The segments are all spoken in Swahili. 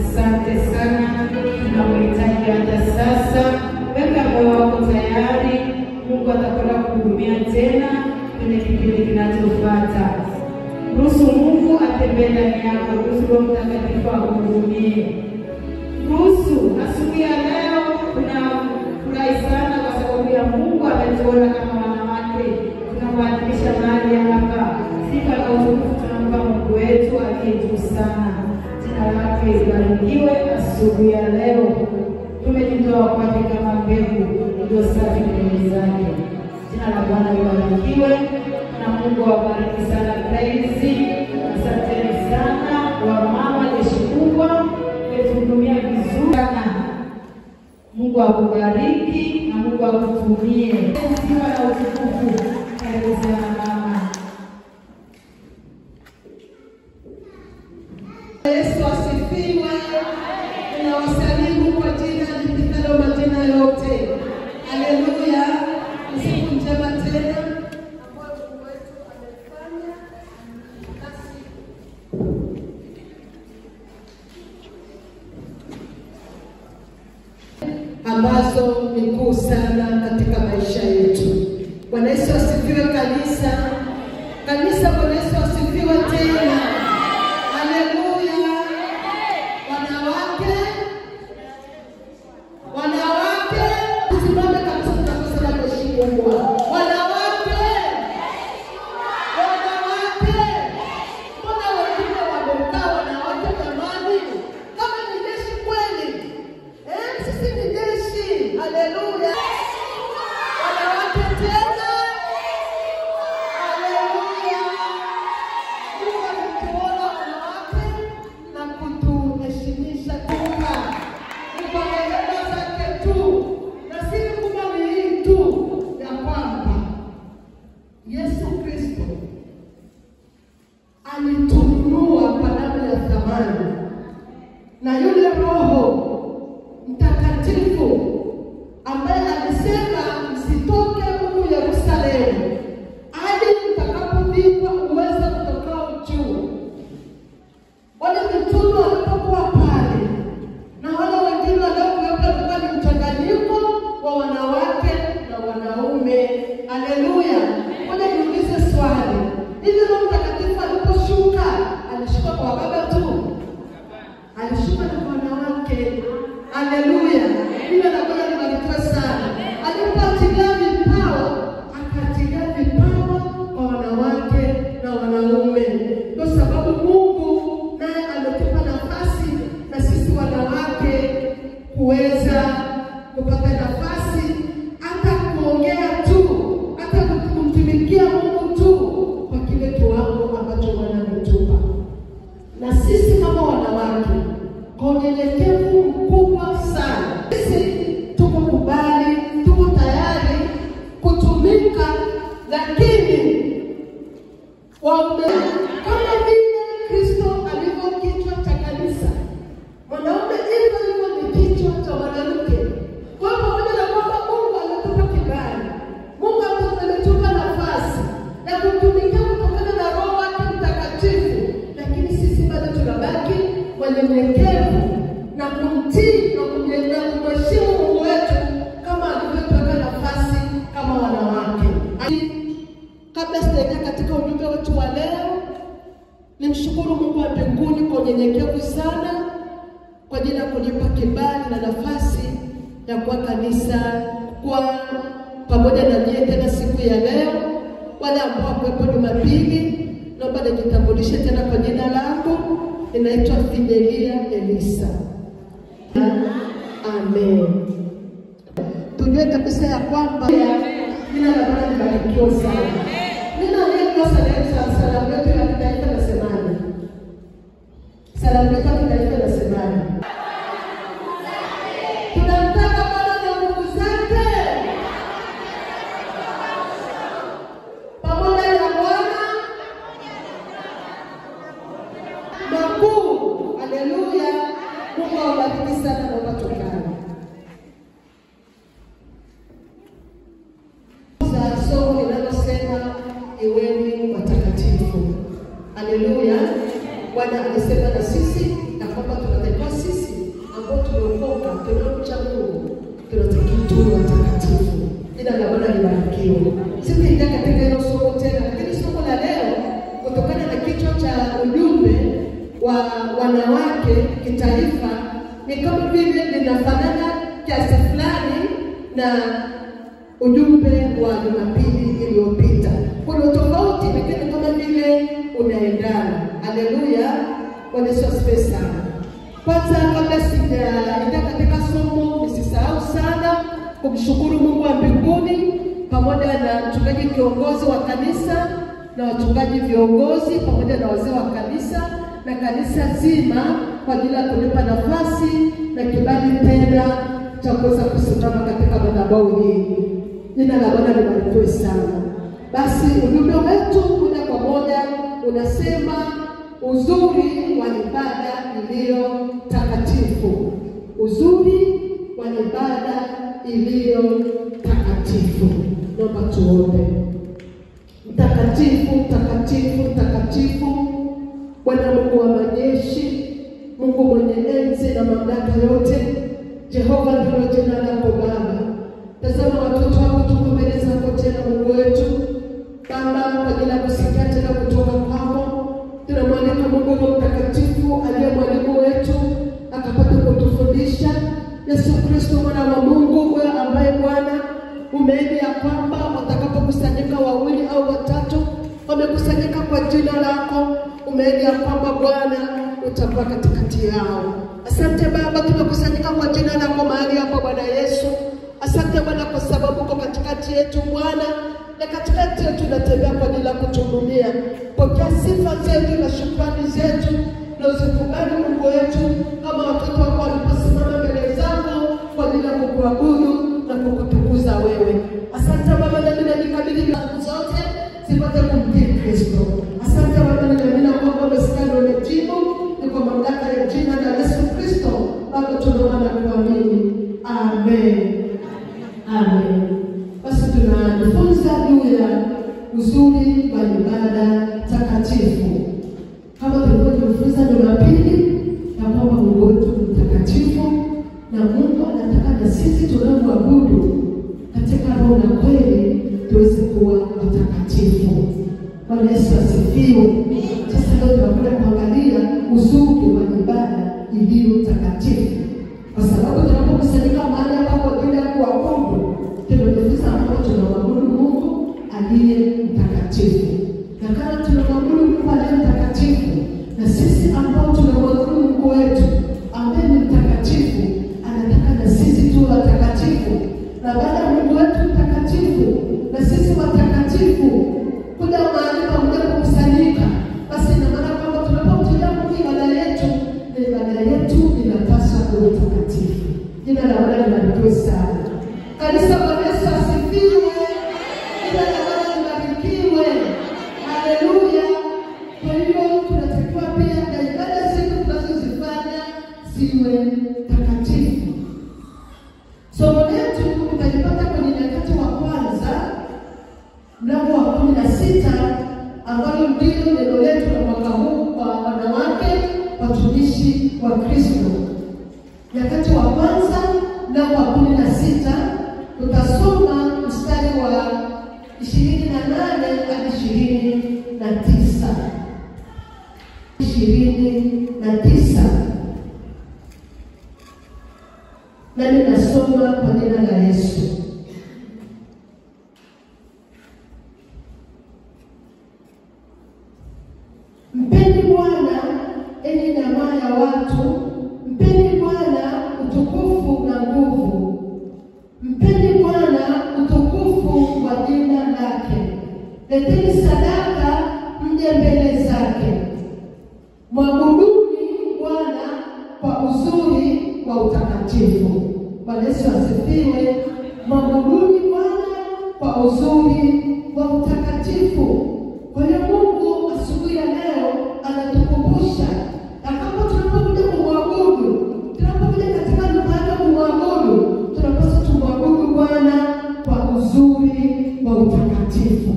Asante sana, tunamhitaji hata sasa. Weka moyo wako tayari, Mungu atakwenda kuhudumia tena kwenye kipindi kinachofuata. Ruhusu Mungu atembee ndani yako, ruhusu Roho Mtakatifu akuhudumie. Ruhusu asubuhi ya leo tunafurahi sana kwa sababu ya Mungu ametuona kama wanawake. Tunabadilisha mahali hapa. Sifa na utukufu tunampa Mungu wetu aliye juu sana. Jina lake libarikiwe. Asubuhi ya leo tumejitoa kwake kama mbegu iliyo safi mbele zake. Jina la Bwana libarikiwe na Mungu awabariki sana. Praise. Asanteni sana wamama, jeshi kubwa, mmetuhudumia vizuri sana. Mungu akubariki na Mungu akutumie. Sifa na utukufu. Karibu sana mama. Yesu asifiwe. Ninawasalimu kwa jina lipitalo majina yote. Haleluya. Siku njema tena ambayo Mungu wetu amefanya nasi ambazo ni kuu sana katika maisha yetu. Bwana Yesu asifiwe kanisa. Kanisa, Bwana Yesu asifiwe tena. Haleluya. Wanawake, tusimame kabisa tunaposema kuheshimu Mungu. Wanawake. Mbona wengine wamekaa wanawake jamani? Kama ni jeshi kweli. Sisi ni jeshi. Haleluya. Wanawake tena. Haleluya. Mungu ametuona wanawake na kutuheshimisha kuka. Kwa neema zake tu. Na si kubwa ni hii tu ya kwamba Yesu Kristo alitununua kwa damu ya thamani. Na yule Roho Mtakatifu ambaye alisema msitoke huku Yerusalemu hadi mtakapovikwa uwezo kutokao juu. Wale mitume walipokuwa pale na wale wengine waliokuwepo walikuwa ni mchanganyiko wa wanawake na wanaume. Haleluya. Ngoja niulize swali. Hivi Roho Mtakatifu aliposhuka, alishuka kwa baba tu? Alishuka na wanawake. Haleluya. Bila na Bwana libarikiwe sana. Alipoachilia vipawa, akaachilia vipawa kwa wanawake na wanaume. Kwa sababu Mungu naye ametupa nafasi na sisi wanawake kuweza kupata nafasi hata kuongea tu, hata kumtumikia Mungu tu kwa kile kiwango ambacho Bwana ametupa. Na sisi kama wanawake kwa unyenyekevu mkubwa sana, sisi tuko kubali, tuko tayari kutumika, lakini waume kama vile Kristo alivyo kichwa cha kanisa, mwanaume hivyo ni kichwa cha mwanamke. Kwa hivyo pamoja na kwamba Mungu ametupa kibali, Mungu ametupa nafasi ya kutumikia kutokana na Roho wake Mtakatifu, lakini sisi bado tunabaki wanyenyekevu na kumtii na kumheshimu Mungu wetu kama alivyotupa nafasi kama wanawake. Kabla sijaingia katika ujumbe wetu wa leo, nimshukuru Mungu wa mbinguni kwa unyenyekevu sana kwa ajili ya kunipa kibali na nafasi ya kuwa kanisa, kwa pamoja na nyie tena siku ya leo. Wale ambao wapo Jumapili, naomba nijitambulishe tena kwa jina langu. Ninaitwa Fidelia Elisa. Amen. Tujue kabisa ya kwamba jina la Bwana libarikiwe sana. Salamu yetu ya kitaifa nasemaje? Salamu yetu ya kitaifa nasemaje? Tunamtaka Bwana na nguvu zake, pamoja na Bwana makuu. Haleluya. Mungu awabariki sana na watokane. Somo linalosema iweni watakatifu. Haleluya. Bwana amesema na sisi na kwamba tunatakiwa sisi tunatakiwa tuwe watakatifu. Jina la Bwana libarikiwe. Sitaingia katika hilo somo tena, lakini somo la leo kutokana na kichwa cha ujumbe wa wanawake kitaifa ni kama vile linafanana kiasi fulani na ujumbe wa Jumapili iliyopita. Kuna tofauti lakini kama vile unaendana. Haleluya. Bwana Yesu asifiwe sana. Kwanza kabla sijaingia katika somo, nisisahau sana kumshukuru Mungu wa mbinguni pamoja na mchungaji kiongozi wa kanisa na wachungaji viongozi pamoja na wazee wa kanisa na kanisa zima kwa ajili ya kunipa nafasi na kibali tena cha kuweza kusimama katika madhabahu hii. Jina la Bwana libarikiwe sana. Basi ujumbe wetu moja kwa moja unasema uzuri wa ibada iliyo takatifu. Uzuri wa ibada iliyo takatifu. Naomba tuombe. Mtakatifu, mtakatifu, mtakatifu, Bwana Mungu wa majeshi, Mungu mwenye enzi na mamlaka yote, Jehova ndilo jina lako Baba. Tazama watoto wako tuko mbele zako tena Mungu wetu. Baba, kwa ajili ya kusikia tena kutoka kwako, tunamwalika Mungu mtakatifu aliye mwalimu wetu akapata kutufundisha. Yesu Kristo mwana wa Mungu, wewe ambaye Bwana umeahidi ya kwamba watakapokusanyika wawili au watatu wamekusanyika kwa jina lako, umeahidi ya kwamba Bwana utakuwa katikati yao. Asante Baba, tumekusanyika kwa jina lako mahali hapa Bwana Yesu. Asante Bwana kwa sababu uko katikati yetu Bwana, na katikati yetu tunatembea kwa ajili ya kutuhudumia. Pokea sifa zetu na shukrani zetu, na usikubali Mungu wetu kama watoto wako waliposimama mbele zako kwa ajili ya kukuabudu na kukutukuza wewe. Asante Baba, na nikabidhi zote zipate kumtii Kristo. Asante Baba, na kwamba umesikia na umejibu, ni kwa mamlaka ya jina la Yesu Kristo Baba tunaomba na kuamini. Amen. Amen. Basi tunajifunza juu ya uzuri wa ibada takatifu. Kama tulivyojifunza Jumapili ya kwamba Mungu wetu ni mtakatifu na Mungu anataka na sisi tunamwabudu katika roho na kweli tuweze kuwa watakatifu. Bwana Yesu asifiwe. Sasa leo tunakwenda kuangalia uzuri wa ibada iliyo takatifu. Kwa sababu tunapokusanyika mahali hapa kwa ajili ya kuabudu, tunajifunza kwamba tunamwabudu Mungu aliye mtakatifu. Na kama tunamwabudu Mungu aliye mtakatifu, na sisi ambao tunamwabudu Mungu wetu ambaye ni mtakatifu, anataka na sisi tuwe watakatifu. Na baada ya Mungu wetu mtakatifu na sisi watakatifu kuja mahali pamoja kukusanyika, basi ina maana kwamba tunapomtolea Mungu ibada yetu, na ibada yetu inapaswa kuwa takatifu. Jina la Bwana libarikiwe sana. Kanisa Bwana Yesu asifiwe. Jina la Bwana libarikiwe. Haleluya. Kwa hiyo tunatakiwa pia na ibada zetu tunazozifanya ziwe takatifu. Somo letu tutajipata kwenye Nyakati wa Kwanza mlango wa 16 ambalo ndilo neno letu la mwaka huu kwa wanawake watumishi wa Kristo. Nyakati wa Kwanza mlango wa 16 tutasoma mstari wa 28 hadi 29. 29. Na ninasoma kwa jina la Yesu. Mpeni Bwana enyi jamaa ya watu, mpeni Bwana utukufu na nguvu. Mpeni Bwana utukufu wa jina lake. Leteni sadaka mje mbele zake. Mwabuduni Bwana kwa uzuri wa utakatifu. Bwana Yesu asifiwe. Mwabuduni Bwana kwa uzuri wa utakatifu. Kwa hiyo Mungu asubuhi ya leo anatukumbusha kama tunapokuja kumwabudu, tunapokuja katika nyumba yake kumwabudu, tunapaswa tumwabudu Bwana kwa uzuri wa utakatifu.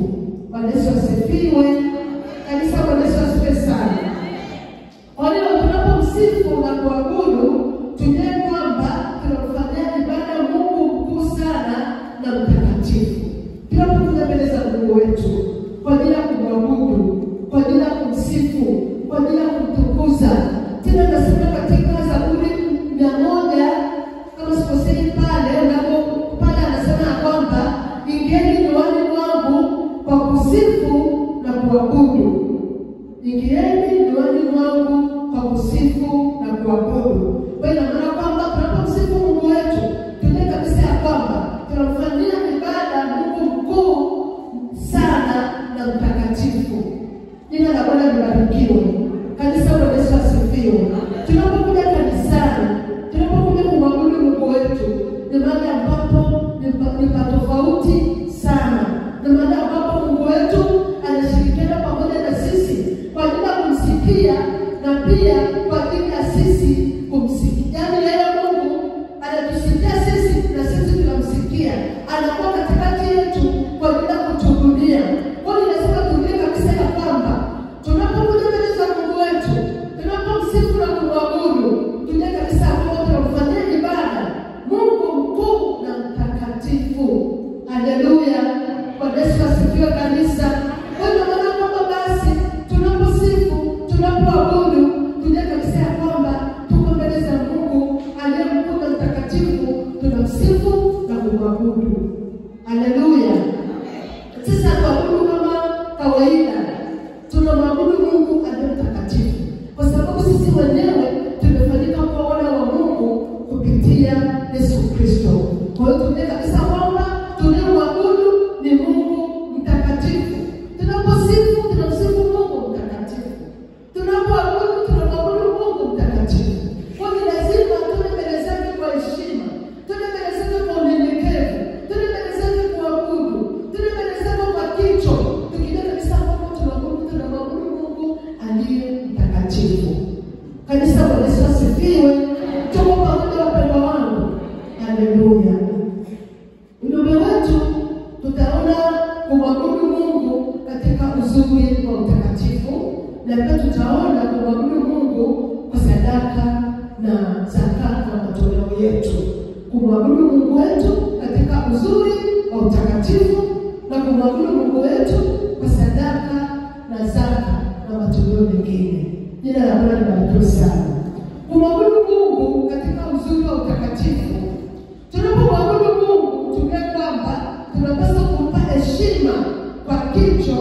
Bwana Yesu asifiwe. Kanisa Bwana Yesu asifiwe sana. Kwa hiyo tunapomsifu na kuabudu, tujue kwamba tunamfanyia ibada Mungu Bwana libarikiwe. Kanisa la Yesu asifiwe. Tunapokuja kanisani, tunapokuja kumwabudu Mungu wetu, ni mahali ambapo ni tofauti sana. Ni mahali ambapo Mungu wetu anashirikiana pamoja na sisi kwa ajili ya kumsikia na pia kwa ajili ya sisi kumsikia. Yaani yeye Mungu anatusikia sisi na sisi tunamsikia. Anakuwa katikati yetu kwa ajili ya kutuhudumia. Kwa hiyo lazima tujue kabisa ya kwamba tunapokuja mbele za Mungu wetu, tunapomsifu na kumwabudu, tujue kabisa kwamba tunamfanyia ibada Mungu mkuu na mtakatifu. Haleluya. Kwa Yesu asifiwe kanisa. Kwa hiyo maana kwamba basi tunaposifu, tunapoabudu, tujue kabisa ya kwamba tuko mbele za Mungu aliye mkuu na mtakatifu, tunamsifu na kumwabudu. Haleluya. Sasa tuabudu kama kawaida, tunamwabudu Mungu aliye mtakatifu kwa sababu sisi wenyewe tumefanyika kwa wana wa Mungu kupitia Yesu Kristo. Kwa hiyo tunataka kabisa kwamba tunamwabudu ni Mungu mtakatifu. Tunaposifu, tunamsifu Mungu mtakatifu. Tunapoabudu, tunamwabudu Mungu mtakatifu. Kwa hiyo lazima tuwe mbele zake kwa heshima, tuwe mbele zake kwa unyenyekevu, tuwe mbele zake kwa kuabudu, tuwe mbele zake kwa kicho, tukijua kabisa kwamba tunamwabudu Mungu aliye mtakatifu. Kanisa la Yesu asifiwe. Tuko pamoja wapendwa wangu. Haleluya. Ujumbe wetu tutaona kumwabudu Mungu katika uzuri wa utakatifu, na pia tutaona kumwabudu Mungu kwa sadaka na zaka na matoleo yetu. Kumwabudu Mungu wetu katika uzuri wa utakatifu na kumwabudu Mungu wetu kwa sadaka na zaka na matoleo mengine. Jina la Bwana libarikiwe sana. Kumwabudu Mungu katika uzuri wa utakatifu. Tunapomwabudu Mungu tujue kwamba tunapaswa kumpa heshima kwa kicho,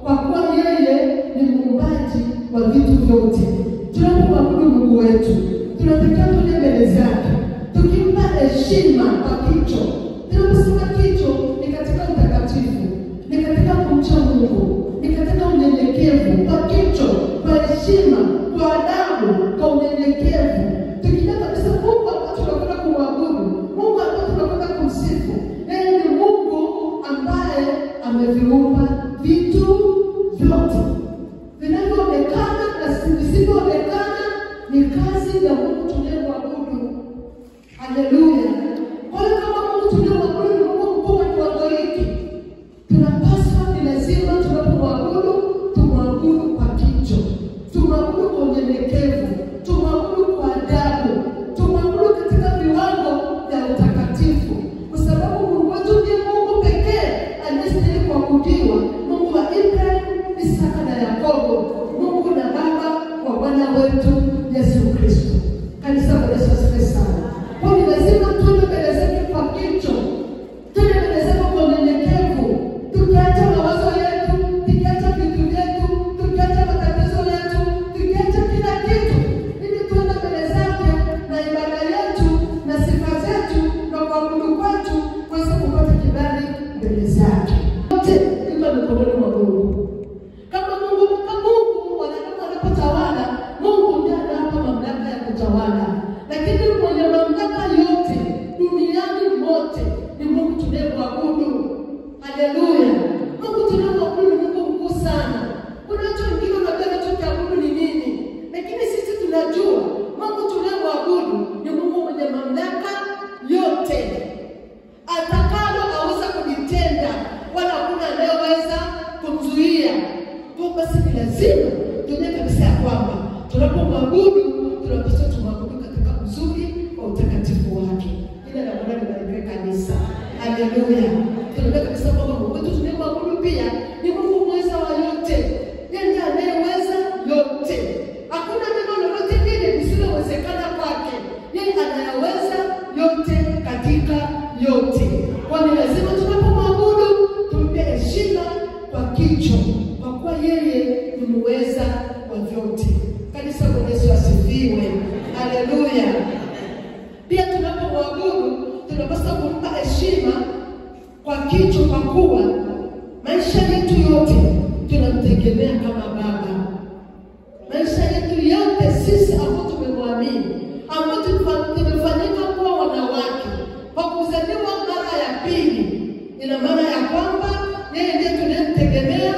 kwa kuwa yeye ni muumbaji wa vitu vyote. Tunapomwabudu Mungu wetu tunatakiwa tuje mbele zake tukimpa heshima kwa kicho. Tunaposema kicho ni katika utakatifu, ni katika kumcha Mungu, ni katika unyenyekevu. Kwa kicho, kwa heshima, kwa adabu, kwa unyenyekevu, tukijua kabisa Mungu ambaye tunakwenda kumwabudu, Mungu ambaye tunakwenda kumsifu, yeye ni Mungu ambaye ameviumba vitu vyote vinavyoonekana na visivyoonekana. Ni kazi ya Mungu tunayemwabudu. Haleluya. Kwa hiyo kama Mungu tunayemwabudu ni Mungu mkuu wa kiwango hiki, tunapaswa, ni lazima tunapomwabudu tumwabudu kwa kicho, tumwabudu kwa unyenyekevu, tumwabudu kwa adabu, tumwabudu katika viwango vya utakatifu, kwa sababu Mungu wetu ndiye Mungu pekee anayestahili kuabudiwa, Mungu wa Ibrahim, Isaka na Yakobo, Mungu na Baba wa Bwana wetu Yesu Kristo. Kanisa la Yesu asifiwe sana. Kwa hiyo lazima tuwe mbele zake kwa kicho, tuwe mbele zake kwa unyenyekevu, tukiacha mawazo yetu, tukiacha vitu vyetu, tukiacha matatizo yetu, tukiacha kila kitu, ili tuwe mbele zake na ibada yetu na sifa zetu na kuabudu kwetu kuweza kupata kibali mbele zake. Yote iko mikononi mwa Mungu. Kama Mungu wanadamu wanapotawala, Mungu ndiye anapa mamlaka ya kutawala. Lakini mwenye mamlaka yote duniani mote ni Mungu tunayemwabudu. Haleluya. Mungu tunayemwabudu ni Mungu mkuu sana. Kuna watu wengine wanadhani tukiabudu ni nini? Lakini sisi tunajua Mungu tunayemwabudu ni Mungu mwenye mamlaka yote. Atakalo aweza kujitenda, wala hakuna anayeweza kumzuia. Kwa basi ni lazima tujue kabisa ya kwamba tunapomwabudu tunapaswa tumwabudu katika uzuri wa utakatifu wake. Jina la Bwana libarikiwe kanisa. Haleluya. Tunajua kabisa kwamba Mungu wetu tunayemwabudu pia ni Mungu mweza wa yote. Yeye ndiye anayeweza yote. Hakuna neno lolote lile lisilowezekana kwake. Yeye anayaweza yote katika yote. Kwa hiyo lazima tunapomwabudu tumpe heshima kwa kicho, kwa kuwa yeye ni muweza wa vyote. Kanisa la Yesu asifiwe. Haleluya. Pia tunapomwabudu tunapaswa kumpa heshima kwa kicho, kwa kuwa maisha yetu yote tunamtegemea kama baba. jamii, ambao tumefanyika kuwa wanawake kwa kuzaliwa mara ya pili. Ina maana ya kwamba yeye ndiye tunayemtegemea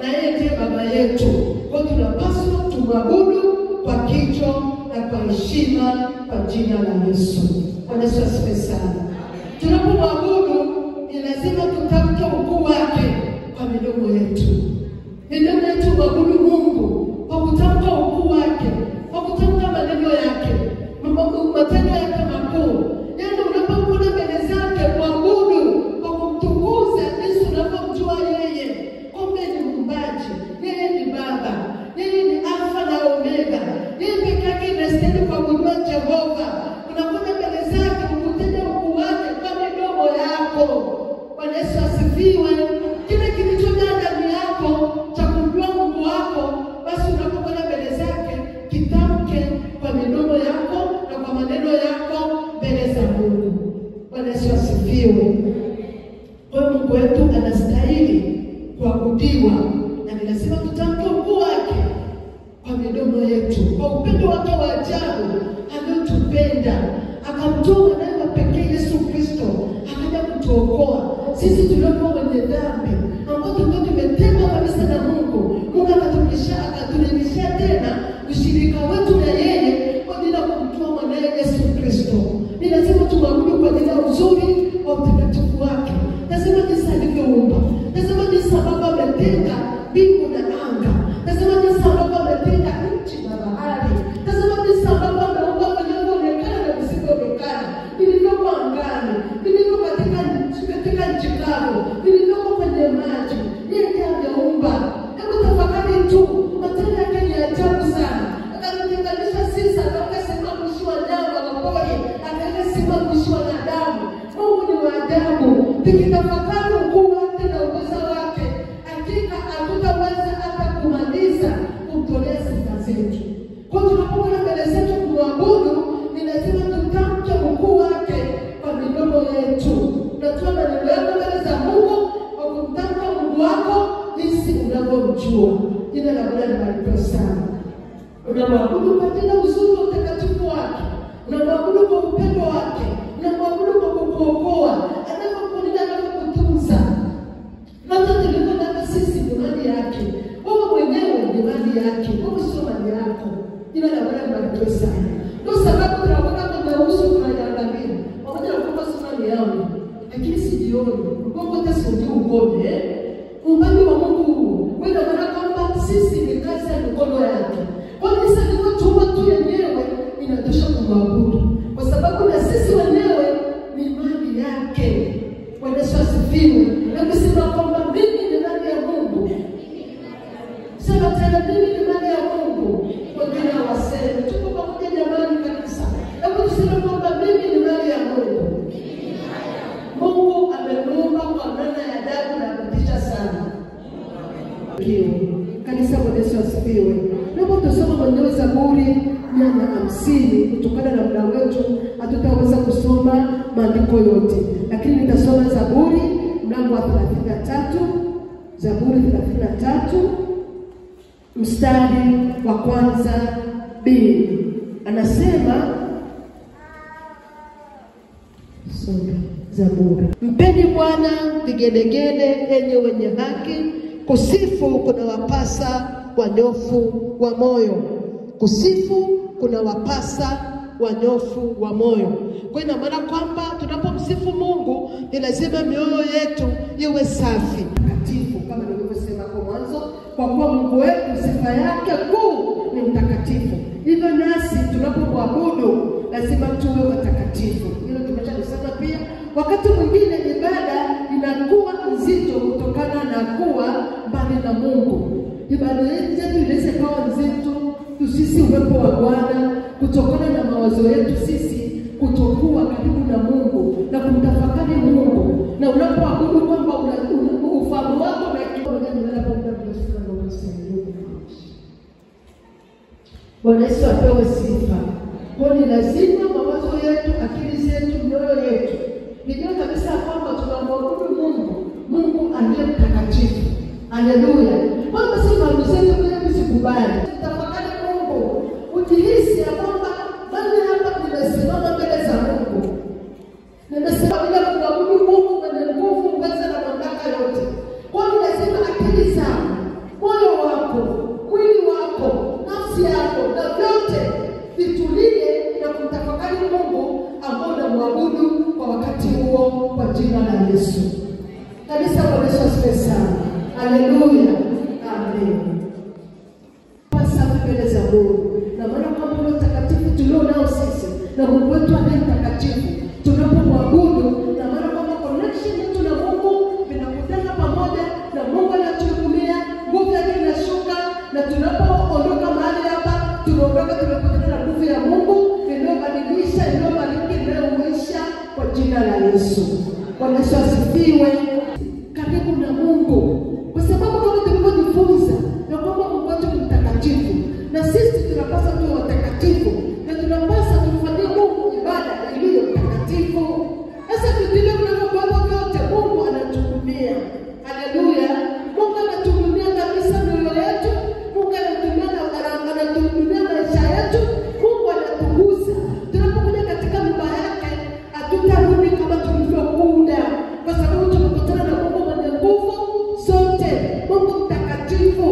na yeye ndiye baba yetu. Kwa tunapaswa tumwabudu kwa kicho na kwa heshima kwa jina la Yesu. Bwana Yesu asifiwe sana. Tunapomwabudu ni lazima tutamke ukuu wake kwa midomo yetu. Midomo yetu mwabudu Mungu kwa kutamka ukuu wake, kwa kutamka maneno yake, matendo yake makuu. Yaani unapokuwa mbele zake mwabudu kwa kumtukuza Yesu, unapomjua yeye kumbe ni muumbaji, yeye ni Baba, yeye ni Alfa na Omega, yeye pekee yake anastahili kuabudiwa Jehova. Unakuja mbele zake ukutende ukuu wake kwa midomo yako. Bwana Yesu asifiwe. Kile kilichojaa ndani yako cha kumjua Mungu wako, basi unapokwenda mbele zake kitamke kwa midomo yako na kwa maneno yako mbele za Mungu. Bwana Yesu asifiwe. Kwa hiyo Mungu wetu anastahili kuabudiwa, na ni lazima tutamke ukuu wake kwa midomo yetu, kwa upendo wake wa ajabu aliyotupenda, akamtoa mwanawe wa pekee Yesu Kristo akaja kutuokoa sisi tuliokuwa wenye dhambi, ambao tulikuwa tumetengwa kabisa na Mungu. Mungu akaturudishia tena ushirika wetu na yeye kwa ajili ya kumtoa mwanawe Yesu Kristo. Ni lazima tumwabudu kwa ajili ya uzuri wa utakatifu wake. Lazima jinsi alivyoumba, lazima jinsi ambavyo ametenga mbingu na anga, lazima jinsi ambavyo ametenga nchi na bahari, lazima jinsi ambavyo ameumba vinavyoonekana na visivyoonekana, vilivyoko angani, vilivyoko katika nchi kavu, vilivyoko kwenye maji. Yeye ndiye ameumba. Hebu tafakari tu, matendo yake ni ajabu sana. Akatutenganisha sisi, akaweka sema mwishi wa nyama wa pori, akaweka sema mwishi wa wanadamu. Mungu ni wa ajabu. Tukitafakari ukuu wake na uweza wake, hakika hatutaweza hata kumaliza kumtolea sifa zetu. Kwa tunapokuwa mbele zetu kumwabudu, ni lazima tutamke ukuu wake kwa midomo yetu. Tunatoa maneno yako mbele za Mungu kwa kumtamka Mungu wako jinsi unavyomjua. Jina la Bwana libarikiwe sana. Unamwabudu kwa ajili ya uzuri wa utakatifu wake, unamwabudu kwa upendo wake, unamwabudu kwa kukuokoa, anapokulinda na kukutunza. Hata tulipotaka sisi ni mali yake, wewe mwenyewe ni mali yake, wewe sio mali yako. Jina la Bwana libarikiwe sana. Ndio sababu tunapokuwa tunausu tunajiangalia, pamoja na kwamba sio mali yangu, lakini sijioni Mungu hata sio uone umbali wa Mungu. Wewe unaona kwamba sisi ni kazi ya mikono yake. Kwa nini sasa tunatumwa tu yenyewe inatosha kumwabudu? Kwa sababu na sisi wenyewe ni mali yake. Bwana Yesu asifiwe. Na kusema kwamba mimi ni mali ya Mungu. Sema tena, mimi ni mali ya Mungu. Wengine waseme tuko pamoja jamani kabisa. Hebu tuseme kwamba mimi ni mali ya Mungu. Mungu amemuumba kwa namna ya ajabu na kutisha sana. Kanisa, Bwana Yesu asifiwe. Naomba tusome mwenyewe Zaburi 150. Kutokana na muda wetu hatutaweza kusoma maandiko yote, lakini nitasoma Zaburi mlango wa 33, Zaburi 33 mstari wa kwanza B. Anasema Zaburi: mpeni Bwana vigelegele enye wenye haki, kusifu kuna wapasa wanyofu wa moyo. Kusifu kuna wapasa wanyofu wa moyo. Kwa ina maana kwamba tunapomsifu Mungu ni lazima mioyo yetu iwe safi, takatifu, kama nilivyosema kwa mwanzo, kwa kuwa Mungu wetu sifa yake kuu ni mtakatifu. Hivyo nasi tunapomwabudu lazima tuwe watakatifu. Hilo tumeshalisema pia. Wakati mwingine ibada inakuwa nzito kutokana na kuwa mbali na Mungu. Ibada yetu inaweza kuwa nzito tusisi uwepo wa Bwana, kutokana na mawazo yetu sisi kutokuwa karibu na Mungu na kumtafakari Mungu. Na unapoabudu kwamba ufahamu wako na Bwana Yesu apewe sifa. Kwa ni lazima mawazo yetu, akili zetu, mioyo yetu nijue kabisa kwamba tunamwabudu Mungu, Mungu aliye mtakatifu. Haleluya. Kwamba si mambo zetu bila kusikubali. Tafakari Mungu, ujihisi ya kwamba kuabudu kwa wakati huo kwa jina la Yesu. Kanisa Bwana Yesu asifiwe sana. Haleluya. Amen. Pasa mbele za Mungu. Na maana kwamba Roho Mtakatifu tulio nao sisi na Mungu wetu aliye mtakatifu tunapomwabudu, na maana kwamba connection yetu na Mungu vinakutana pamoja na Mungu anatuhudumia, nguvu yake inashuka, na tunapoondoka mahali hapa tunaondoka tumepokea na nguvu ya Mungu inayobadilisha, inayobariki, inayoisha kwa jina la Yesu. Bwana Yesu asifiwe. Karibu na Mungu, kwa sababu kama tulivyojifunza na kwamba Mungu wetu ni mtakatifu, na sisi tunapaswa tuwe watakatifu, na tunapaswa tumfanyie Mungu ibada iliyo takatifu. Sasa vile tunavyokuwa wote Mungu anatuhudumia. Haleluya. Mungu anatuhudumia kabisa mioyo yetu. Mungu anatuhudumia maisha yetu. Mungu anatugusa. Tunapokuja katika nyumba yake hatutarudi kama tulivyokuja, kwa sababu tunakutana na Mungu mwenye nguvu zote, Mungu mtakatifu.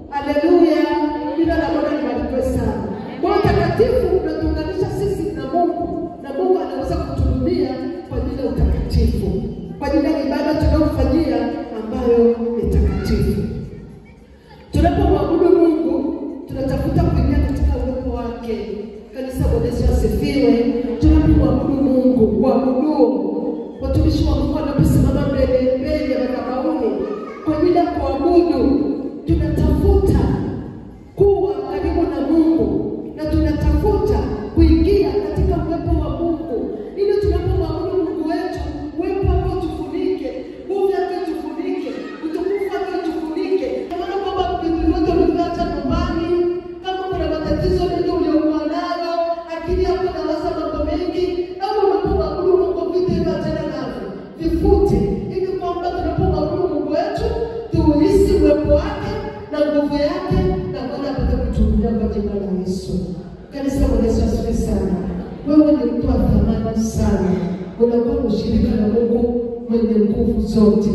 Haleluya. Jina la Bwana libarikiwe sana. Kwa utakatifu unatuunganisha sisi na Mungu, na Mungu anaweza kutuhudumia kwa ajili ya utakatifu, kwa ajili ya ibada tunayofanyia ambayo ni takatifu. Tunapomwabudu Mungu tunatafuta kuingia katika uwepo wake. Kanisa Bwana Yesu asifiwe. Tunapomwabudu Mungu, kuabudu, watumishi wa Mungu wanaposimama mbele ya madhabahuni kwa ajili ya kuabudu, tunatafuta kuwa karibu na Mungu, na tunatafuta kuingia katika uwepo wa Mungu. Ili tunapomwabudu Mungu wetu, uwepo wake utufunike, nguvu yake utufunike, utukufu wake utufunike. Maana kwamba vitu vyote ulivyoacha nyumbani, kama kuna matatizo mengi uliokuwa nayo, akili yako inawaza mambo mengi, kama unapomwabudu Mungu vitu hivyo tena navyo vifute, ili kwamba tunapomwabudu Mungu wetu tuhisi uwepo wake na nguvu yake, na Bwana apate kutuhudumia kwa jina la Yesu. Kanisa Bwana Yesu asifiwe sana. Wewe ni mtu wa thamani sana. Unakuwa mshirika na Mungu mwenye nguvu zote,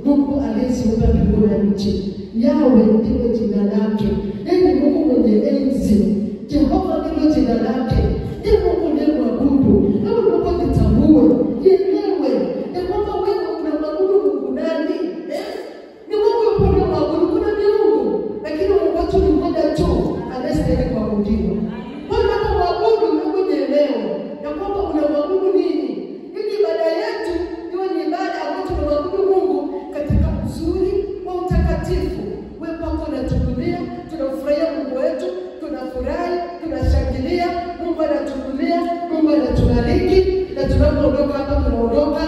Mungu aliyeziumba mbingu na nchi. Yawe ndilo jina lake. Yeye ni Mungu mwenye enzi. Jehova ndilo jina lake. Yeye Mungu ndiye mwabudu. Hebu Mungu jitambue yenyewe ya kwamba wewe unamwabudu Mungu nani? Ni Mungu yupo unamwabudu. Kuna miungu, lakini Mungu wetu ni mmoja tu anayestahili kuabudiwa. Kwa hiyo unapomwabudu Mungu nielewe ya kwamba unamwabudu nini, ili ibada yetu iwe ni ibada ambayo tunamwabudu Mungu katika uzuri wa utakatifu. Wewe kwako unatuhudumia, tunafurahia Mungu wetu, tunafurahi, tunashangilia, Mungu anatuhudumia, Mungu anatubariki, na tunapoondoka hapa tunaondoka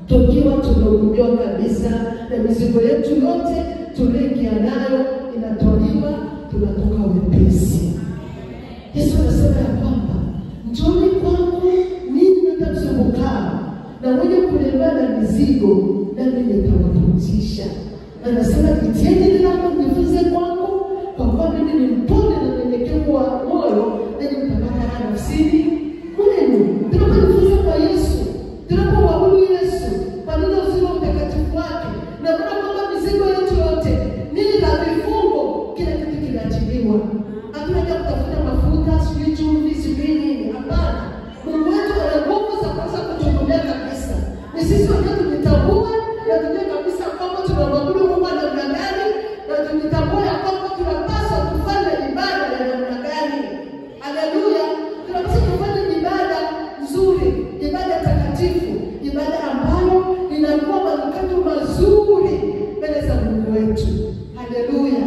tukiwa tumehudumiwa kabisa, na mizigo yetu yote tuliyoingia nayo inatolewa, tunatoka wepesi. Yesu anasema ya kwamba njooni kwangu ninyi mnaosumbuka na wenye kulemewa na mizigo, nami nitawapumzisha. Anasema jitieni nira yangu mjifunze kwangu, kwa kuwa mimi ni mpole na mnyenyekevu wa moyo, nanyi mtapata raha nafsini mwenu. Tunapojifunza kwa Yesu, tunapomwabudu Yesu kwa neno uzima utakatifu wake, na maana kwamba mizigo yetu yote, nini la vifungo, kila kitu kinaachiliwa. Hatuna haja kutafuta mafuta, sijui chumvi, sijui nini. Hapana. Mungu wetu ana nguvu za kuweza kutuhudumia kabisa. Ni sisi wenyewe tujitambue na tujue kabisa kwamba tunamwabudu Mungu wa namna gani, na tujitambue ya kwamba tunapaswa kufanya ibada ya namna gani. Haleluya. Tunapaswa kufanya ibada nzuri, ibada takatifu, ibada ambayo inakuwa manukato mazuri mbele za Mungu wetu. Haleluya.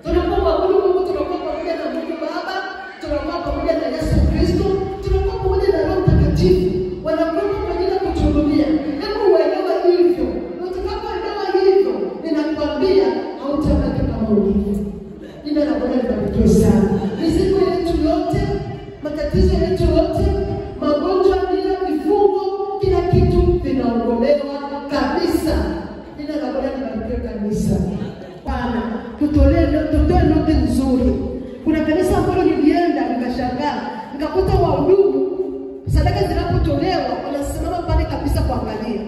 Tunapomwabudu Mungu tunakuwa pamoja na Mungu Baba, tunakuwa pamoja na Yesu Kristo, tunakuwa pamoja na Roho Mtakatifu. Wanakuwa kwa ajili ya kutuhudumia. Hebu uelewe hivyo. Utakapoelewa hivyo, ninakwambia hautabaki kama ulivyo. Jina la Bwana libarikiwe sana. Mizigo yetu yote, matatizo yetu yote, magonjwa, bila vifungo, kila kitu vinaondolewa kabisa. Jina la Bwana libarikiwe kanisa. Bwana, tutoe ndoto nzuri. Kuna kanisa ambalo nilienda nikashangaa, nikakuta wahudumu sadaka zinapotolewa wanasimama pale kabisa kuangalia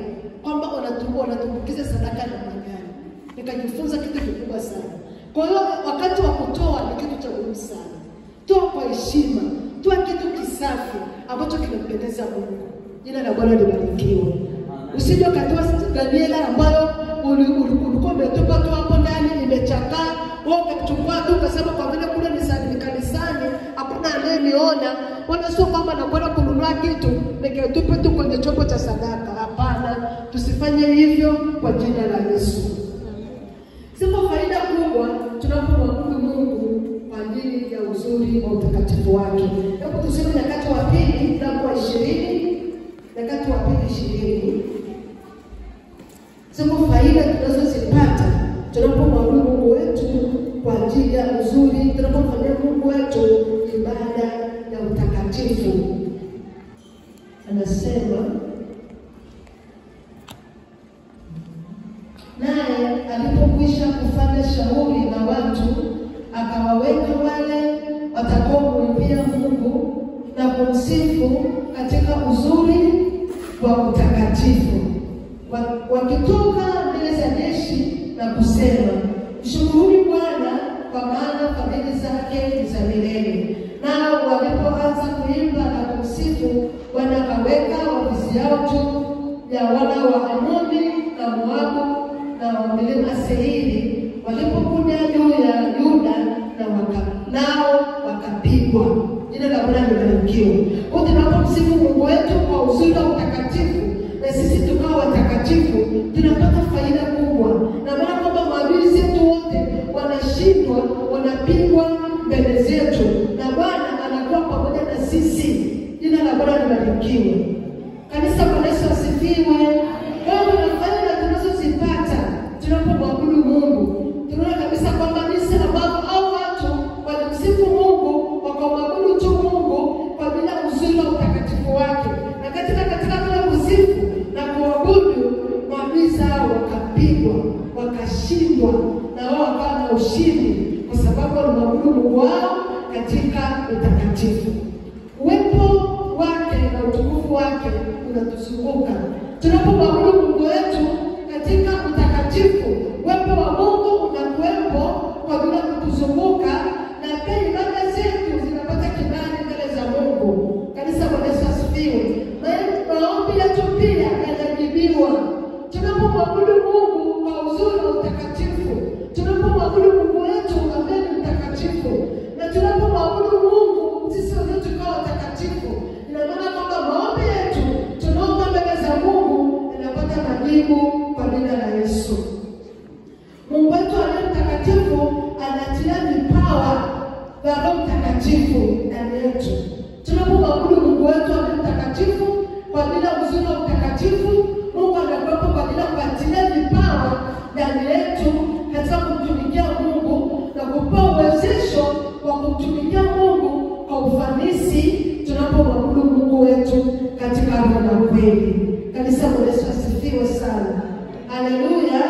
kwamba wanatumbukiza sadaka namna gani. Nikajifunza kitu kikubwa sana. Kwa hiyo wakati wa kutoa ni kitu cha muhimu sana. Toa kwa heshima, toa kitu kisafi ambacho kinampendeza Mungu. Jina la Bwana libarikiwe. Usije ukatoa Daniela ambayo ulikuwa umetoka tu hapo ndani imechakaa, wewe ukachukua tu ukasema kwa vile kule ni kanisani hakuna anayeniona, wala sio kwamba nakwenda kununua kitu nikatupe tu kwenye chombo cha sadaka. Hapana, tusifanye hivyo kwa jina la Yesu. Sipo faida kubwa tunapomwabudu Mungu kwa ajili ya uzuri wa utakatifu wake. Hebu tuseme Nyakati wa Pili mlango wa 20, Nyakati wa Pili 20. Sipo faida tunazozipata tunapomwabudu Mungu wetu kwa ajili ya uzuri, tunapomfanyia Mungu wetu ibada ya utakatifu. Anasema naye alipokwisha kufanya shauri na watu, akawaweka wale watakaomwimbia Mungu na kumsifu katika uzuri wa utakatifu, wakitoka mbele za jeshi na kusema, mshukuruni Bwana kwa maana fadhili zake ni za milele. Nao walipoanza kuimba na kumsifu, Bwana akaweka waviziao juu ya wana wa Amoni na Moabu na wa milima Seiri, walipokuja juu ya Yuda nao wakapigwa. Jina la Bwana libarikiwe. Wote tunapomsifu Mungu wetu kwa uzuri wa utakatifu, na sisi tukao watakatifu, tunapata faida kubwa. Na maana kwamba maadui zetu wote wanashindwa, wanapigwa mbele zetu, na Bwana anakuwa pamoja na sisi. Jina la Bwana libarikiwe. Kanisa, Bwana Yesu asifiwe. Kwa faida tunazozipata tunapomwabudu Mungu, tunaona kabisa kwamba jinsi ambavyo hao watu walimsifu Mungu, wakamwabudu tu Mungu kwa bila uzuri wa utakatifu wake. Na katika kila kusifu na kuabudu, maadui zao wakapigwa, wakashindwa, na wao wakawa na ushindi kwa sababu walimwabudu Mungu wao katika utakatifu. Uwepo wake na utukufu wake unatuzunguka. Tunapomwabudu Mungu wetu katika utakatifu, uwepo wa Mungu unakuwepo kwa bila kutuzunguka, na pia ibada zetu zinapata kibali mbele za Mungu. Kanisa, Bwana Yesu asifiwe. Maombi yetu pia yanajibiwa tunapomwabudu Mungu kwa uzuri wa utakatifu, tunapomwabudu Mungu wetu ambaye ni mtakatifu, na tunapomwabudu Mungu sisi wote tukao watakatifu. Ina maana kwamba maombi yetu tunaomba mbele za Mungu yanapata majibu kwa jina la Yesu. Mungu wetu aliye mtakatifu anatilia vipawa vya Roho Mtakatifu ndani yetu. Tunapomwabudu Mungu wetu aliye mtakatifu kwa ajili ya uzuri wa utakatifu, Mungu anakuwepo kwa ajili ya kuatilia vipawa ndani yetu katika kumtumikia Mungu na kupewa uwezesho wa kumtumikia Mungu kwa ufanisi tunapomwabudu Mungu wetu katika roho na kweli. Kanisa, Bwana Yesu asifiwe sana. Haleluya.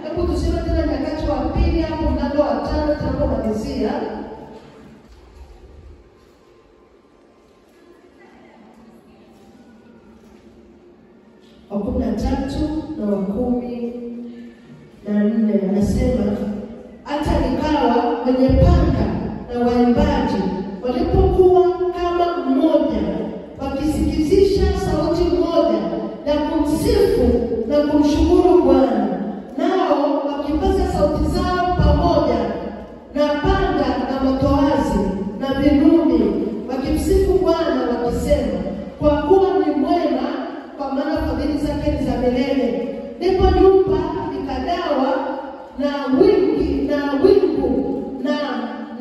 Hebu tusome tena Nyakati wa Pili hapo mlango wa 5 tunapomalizia. Wa 13 na wa 14 anasema, hata ikawa wenye panda na waimbaji walipokuwa kama mmoja, wakisikizisha sauti moja na kumsifu na kumshukuru Bwana, nao wakipaza sauti zao pamoja na panda na matoazi na vinubi, wakimsifu Bwana wakisema, kwa kuwa ni mwema, kwa maana fadhili zake ni za milele. Ndipo nyumba ikadawa na wingu na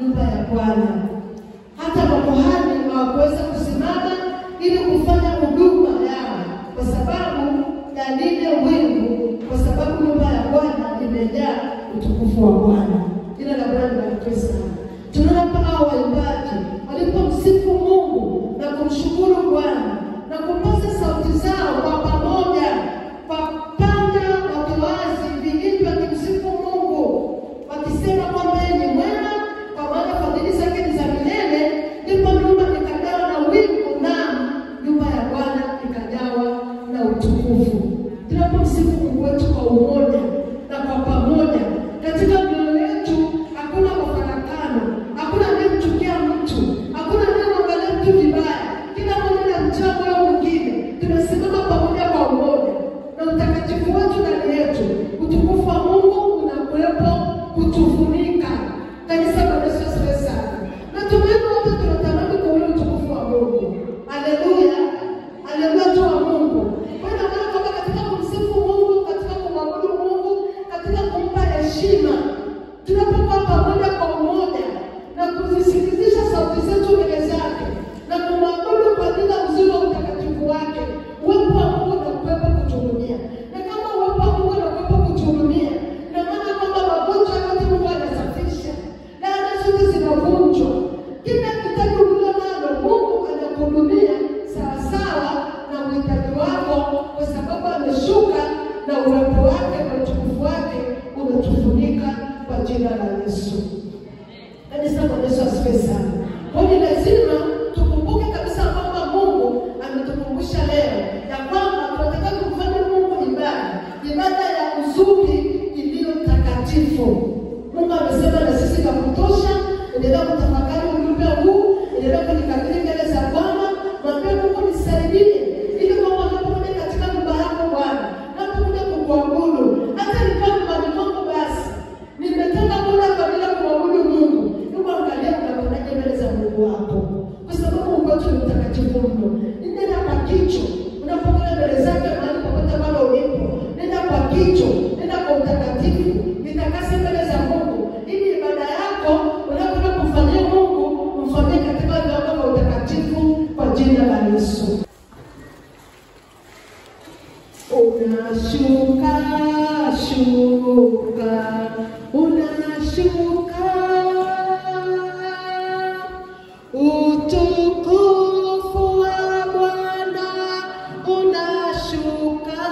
nyumba ya Bwana. Hata makuhani hawakuweza kusimama ili kufanya huduma yao kwa sababu ya lile wingu, kwa sababu nyumba ya Bwana imejaa utukufu wa Bwana. Jina la Bwana libarikiwe sana. Tunaona hao waimbaji walipomsifu Mungu na kumshukuru Bwana na kupaza sauti zao kwa pamoja, kwa panda na toazi, vinubi, wakimsifu Mungu wakisema kwamba yeye ni mwema, kwa maana fadhili zake ni za milele. Ndipo nyumba ikadawa na wingu na nyumba ya Bwana ikadawa na utukufu. Tunapomsifu Mungu wetu kwa umoja na kwa pamoja katika mioyo yetu, hakuna mafarakano, hakuna anayemchukia mtu, hakuna anayemwangalia mtu vibaya. uhitaji wako, kwa sababu ameshuka na uwepo wake na utukufu wake unatufunika kwa jina la Yesu. Kanisa, Yesu asifiwe sana. Kwa hiyo lazima tukumbuke kabisa kwamba Mungu ametukumbusha leo ya kwamba tunataka kumfanya Mungu ibada ya uzuri iliyo takatifu. Mungu amesema na sisi kwa kutosha. Endelea kutafakari ujumbe huu, endelea kunikabili mbele za Bwana, mwambie Mungu nisaidie ili kwamba unapokuja katika nyumba yako Bwana, unapokuja kukuabudu, hata nikiwa nyumbani kwangu basi nimetenga muda kwa ajili ya kuabudu Mungu. Mungu angalia unapokuja mbele za Mungu wako, kwa sababu Mungu wetu ni mtakatifu mno. Nenda kwa kicho unapokuja mbele zake, mahali popote pale ulipo, nenda kwa kicho, nenda kwa utakatifu, nitakase mbele za Mungu ili ibada yako unapokuja kufanyia Mungu umfanyie katika viwango vya utakatifu kwa jina la Yesu. Unashuka, shuka, unashuka, utukufu wa Bwana unashuka,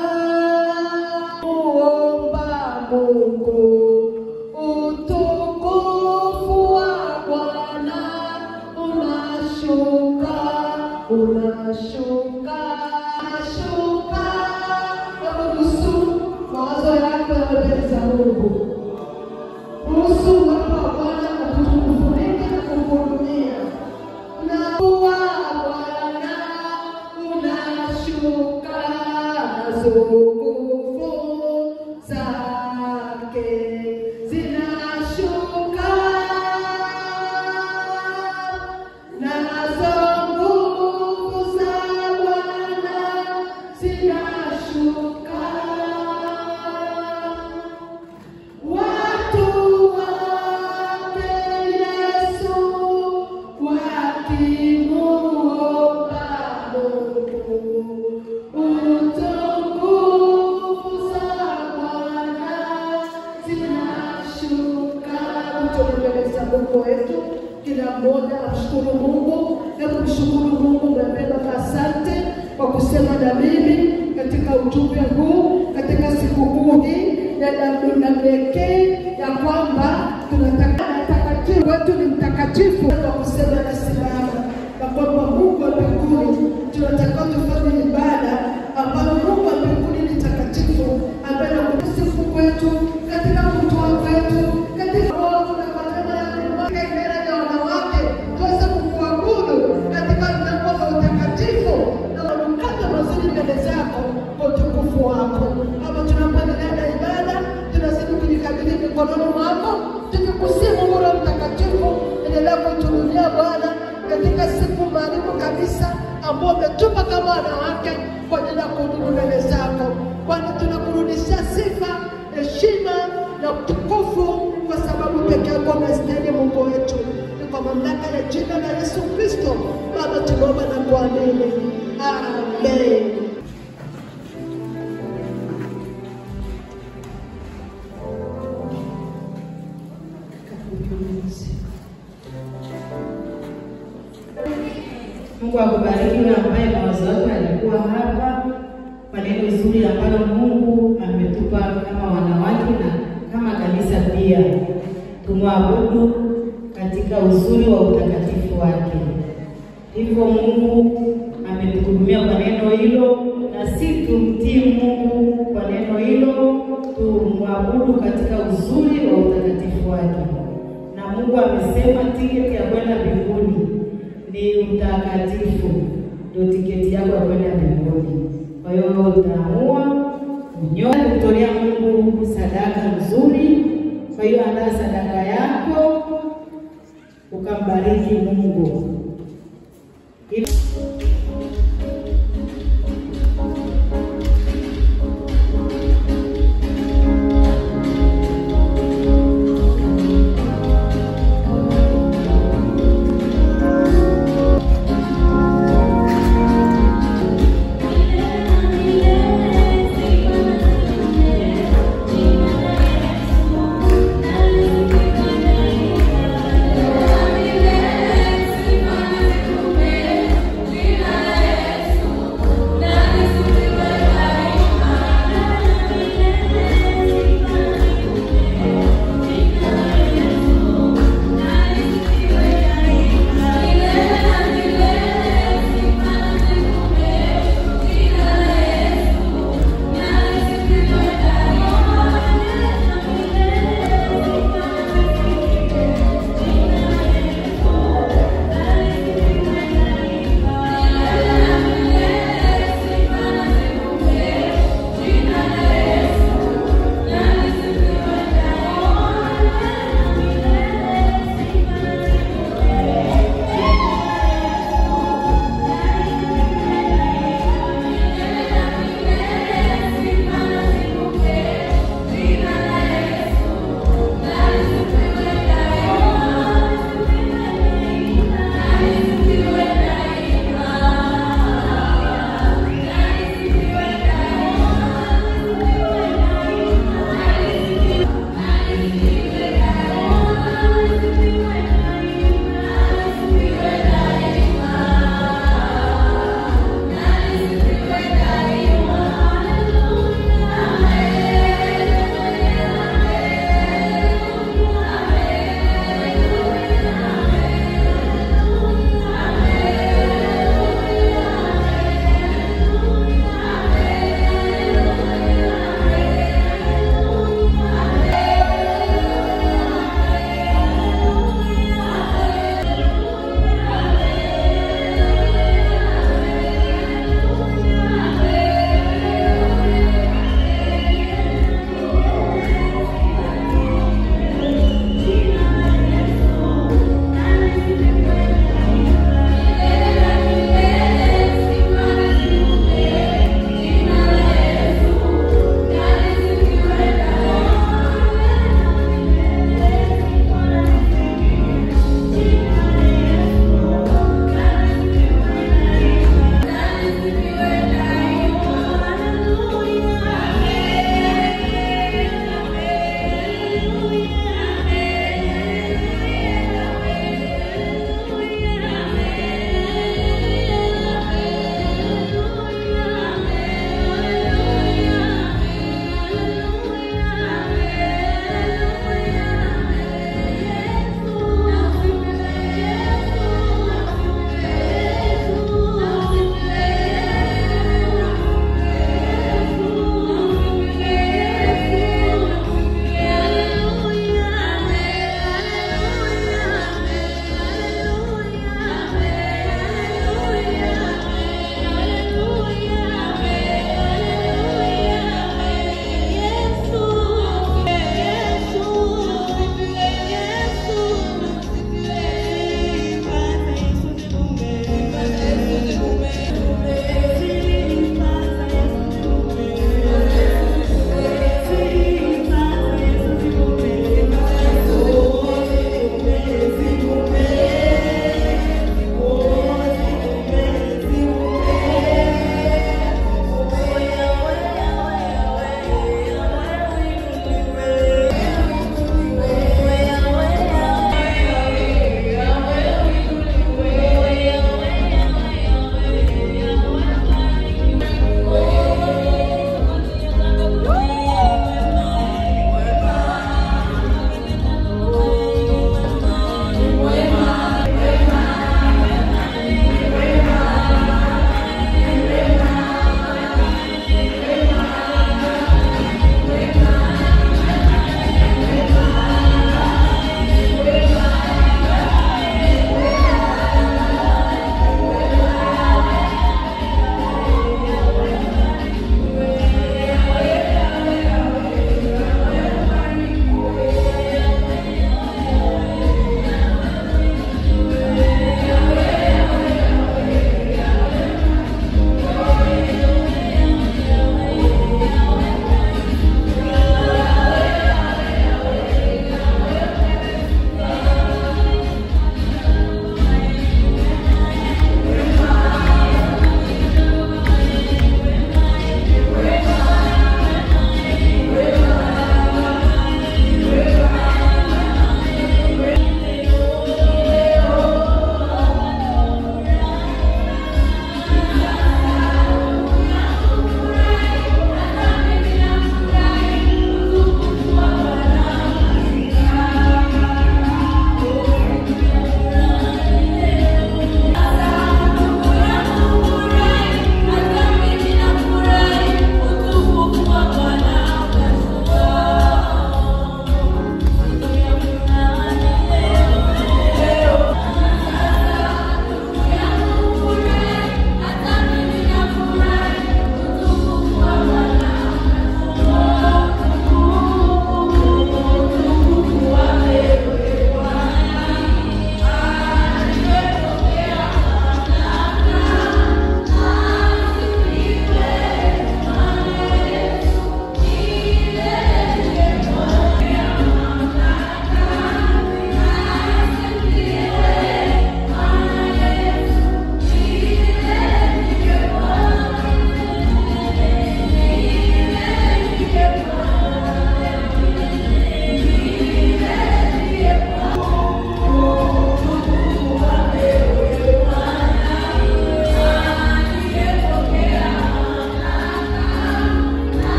muomba Mungu, utukufu wa Bwana unashuka, unashuka, unashuka. Ruhusu mawazo yako yawe za Mungu. Ruhusu uwepo wa Bwana kukufunika na kukuhudumia. Unakuwa Bwana unashuka, utukufu zake zinashuka, nazo nguvu za Bwana zinashuka. Watu wake Yesu wakimuomba Mungu, utukufu za Bwana zinashuka. Tunaeleza Mungu wetu, kila mmoja amshukuru Mungu. Hebu mshukuru Mungu. Mpendwa, asante kwa kusema na mimi katika ujumbe huu, katika siku hii ya pekee ya kwamba tunataka mtakatifu wetu ni mtakatifu, kwa kusema na simama na kwamba Mungu wa mbinguni tunataka tufanye ibada ambayo Mungu wa mbinguni ni takatifu, ambaye anakusifu kwetu katika kutoa kwetu katika roho na maneno ya Mungu mbele ya wanawake, tuweze kukuabudu katika viwango vya utakatifu na manukato mazuri mbele zako kwa utukufu wako. Kama tunapoendelea na ibada, tunazidi kujikabidhi mikononi mwako, tukikusifu Mungu Roho Mtakatifu, endelea kutuhudumia Bwana katika siku maalum kabisa ambao umetupa kama wanawake kwa ajili ya kuhudumu mbele zako. Bwana, tunakurudishia sifa, heshima na utukufu kwa sababu peke yako unastahili Mungu wetu. Ni kwa mamlaka ya jina la Yesu Kristo Baba tunaomba na kuamini. Amen. Mungu akubariki na ambaye mawazo yako yalikuwa hapa kwa neno zuri ambalo Mungu ametupa kama wanawake na kama kanisa pia. Tumwabudu katika uzuri wa utakatifu wake. Hivyo Mungu ametuhudumia kwa neno hilo, na si tumtii Mungu kwa neno hilo, tumwabudu katika uzuri wa utakatifu wake. Na Mungu amesema tiketi ya kwenda mbinguni ni utakatifu, ndio tiketi yako ya kwenda mbinguni. Kwa hiyo utaamua unyoe kutolea Mungu sadaka nzuri. Kwa hiyo andaa sadaka yako ukambariki Mungu. Amen.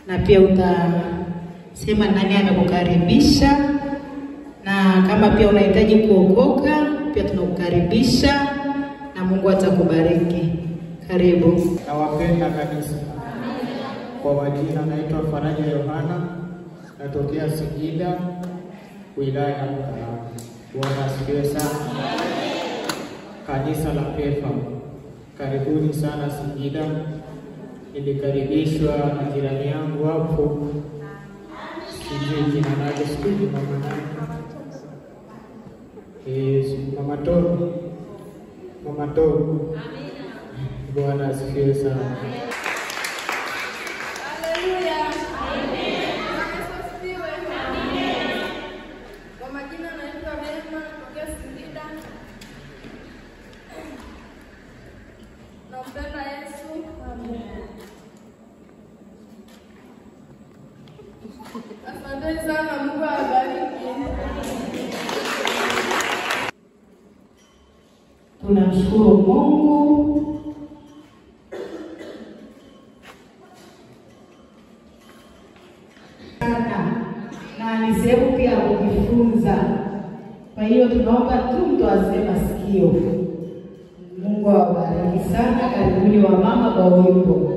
na pia utasema nani amekukaribisha, na kama pia unahitaji kuokoka pia tunakukaribisha na Mungu atakubariki. Karibu. Nawapenda kanisa. Kwa majina naitwa Faraja Yohana, natokea Singida, wilaya ya Mkalama. Bwana asifiwe sana. Kanisa la Pefa, karibuni sana Singida. Nilikaribishwa na jirani yangu hapo, sijui jina lake, sijui mama nani, Mama Toro. Bwana asifiwe sana. Haleluya. Amen. Asifiwe. Amen. Kwa majina naitwa Rema, kutoka Singida. Nampenda Yesu. Amen. Asante sana, Mungu awabariki. Tunamshukuru Mungu na ni sehemu pia ya kujifunza. Kwa hiyo tunaomba tu mtu aseme masikio. Mungu awabariki sana. Karibuni wa mama kwa wimbo.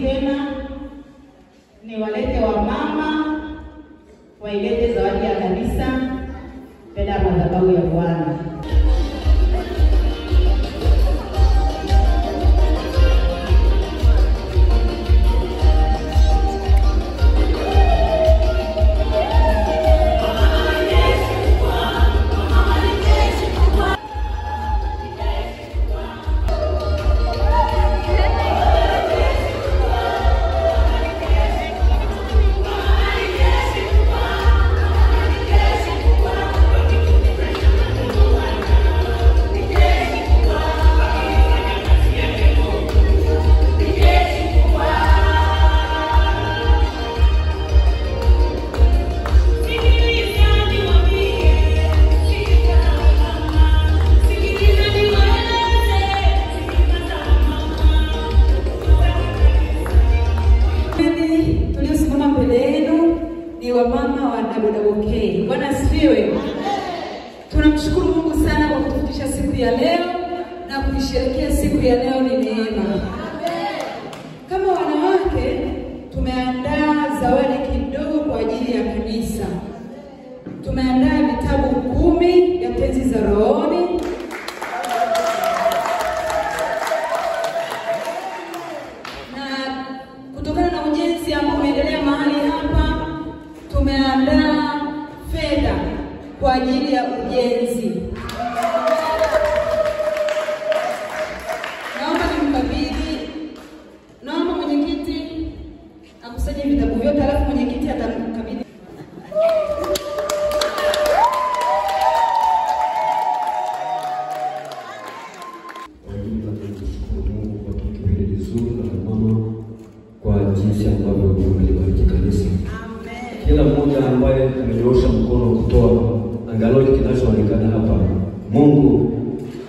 tena niwalete wamama wailete zawadi ya kanisa mbele ya madhabahu ya Bwana. Wamama wa WWK. Bwana asifiwe. Tunamshukuru Mungu sana kwa kutufikisha siku ya leo na kuisherehekea siku ya leo ni neema. Kama wanawake tumeandaa zawadi kidogo kwa ajili ya kanisa. Tumeandaa vitabu 10 vya tenzi za rohoni. Na kutokana na ujenzi ambao unaendelea mahali hapa tumeandaa fedha kwa ajili ya ujenzi. Naomba mwenyekiti akusanye vitabu vyote, alafu mwenyekiti atamkabidhi. Mungu kwa kipindi kizuri na mama kwa jinsi ambavyo umelibariki kanisa. Kila mmoja ambaye amenyoosha mkono kutoa angalau kinachoonekana hapa, Mungu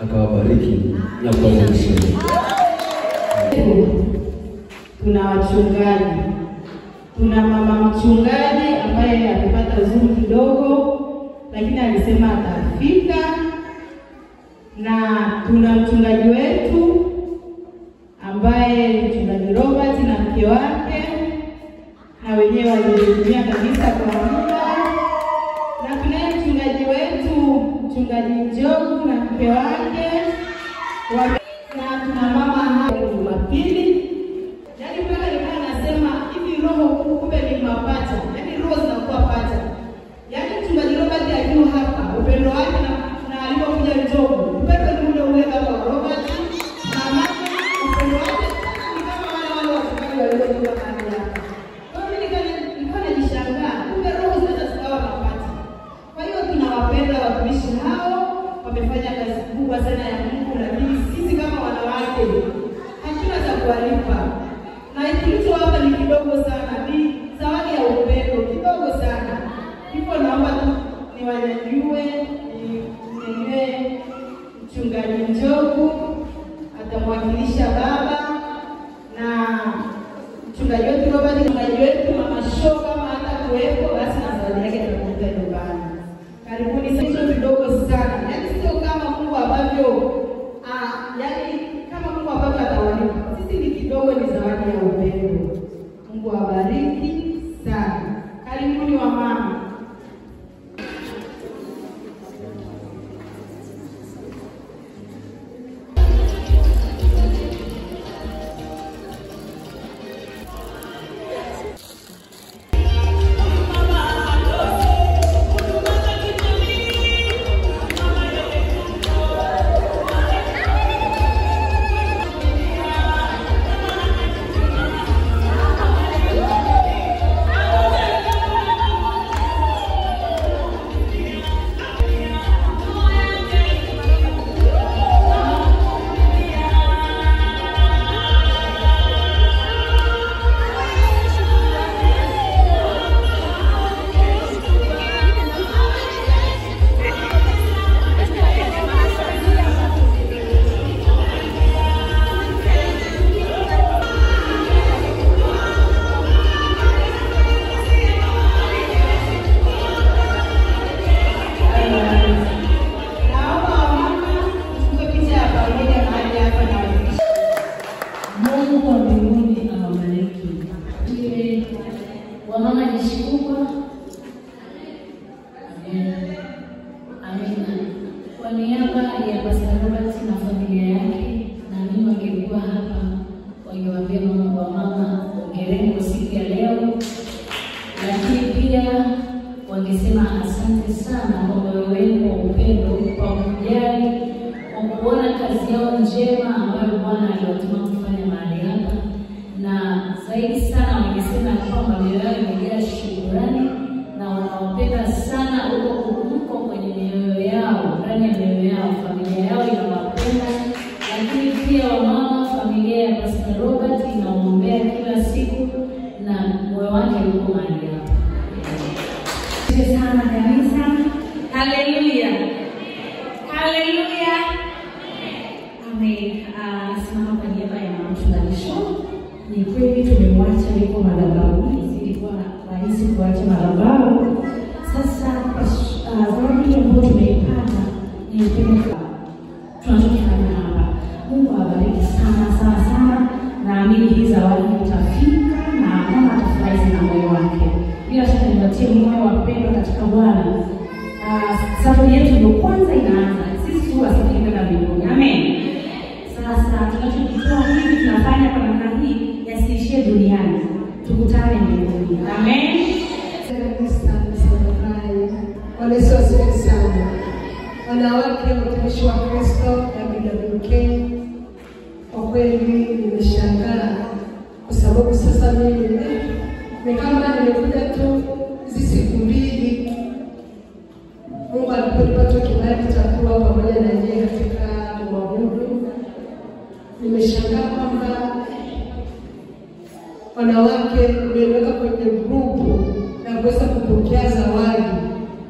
akawabariki na kuwazidishia. Tuna wachungaji. Tuna mama mchungaji ambaye alipata uzuni kidogo lakini alisema atafika, na tuna mchungaji wetu ambaye mchungaji Robert na mke wake, na wenyewe walihudumia kanisa kwa muda. Na tunaye mchungaji wetu mchungaji Njogu na mke wake, na tuna mama hapa Jumapili. Yaani mpaka nilikuwa nasema hivi roho kumbe ni mapacha. Yaani roho zinakuwa pacha. Yaani mchungaji Robert akiwa hapa, upendo wake na alipokuja Njogu, upendo ni ule ule kama Robert. Na mama upendo wake ni kama wale wachungaji waliokuwa hapa. Tunawapenda watumishi hao, wamefanya kazi kubwa sana ya Mungu, lakini sisi kama wanawake hatuna za kuwalipa. Na kilicho hapa ni kidogo sana, ni zawadi ya upendo kidogo sana. Hivyo naomba tu niwanyanyue, ninyanyue mchungaji Njogu, atamwakilisha baba, na mchungaji wetu Robert, mchungaji wetu mama Shoka kama hata kuwepo, basi na zawadi yake atakuja nyumbani. Karibuni. Sio kidogo sana. Yaani sio kama Mungu ambavyo yaani kama Mungu ambavyo atawalipa. Sisi ni kidogo, ni zawadi ya upendo. Mungu awabariki sana. Karibuni wamama. njema ambayo Bwana aliwatuma kufanya mahali hapa, na zaidi sana wangesema kwamba mioyo yao imejaa shukrani na wanawapenda sana huko kwenye mioyo yao, ndani ya mioyo yao, familia yao inawapenda, lakini pia wamama, familia ya Pastor Robert inaombea kila siku na moyo wake uko mahali hapa. Asante sana kanisa. Haleluya. Haleluya. Nasimama kwa niaba ya mchungaji. Ni kweli tumemwacha yuko madhabahu, ilikuwa rahisi kuacha madhabahu. Sasa zawadi ambayo tumeipata ni upendo tunachofanya hapa. Mungu awabariki sana sana sana. Naamini hii zawadi itafika na mama atafurahi na moyo wake. Bila shaka niwatie moyo wa pendo katika Bwana. Safari yetu ndio kwanza inaanza. Sisi tu wasafiri kwenda mbinguni. Amen. Sasa tunachokitoa hivi tunafanya kwa namna hii yasiishie duniani. Tukutane mbinguni. Amen. Wanasifiwe sana. Wanawake watumishi wa Kristo WWK, kwa kweli nimeshangaa kwa sababu sasa mimi ni kama nimekuja tu hizi siku mbili. Mungu aliponipa kibali cha kuwa pamoja na yeye katika mwabudu. Nimeshangaa kwamba wanawake wameweka kwenye grupu na kuweza kupokea zawadi.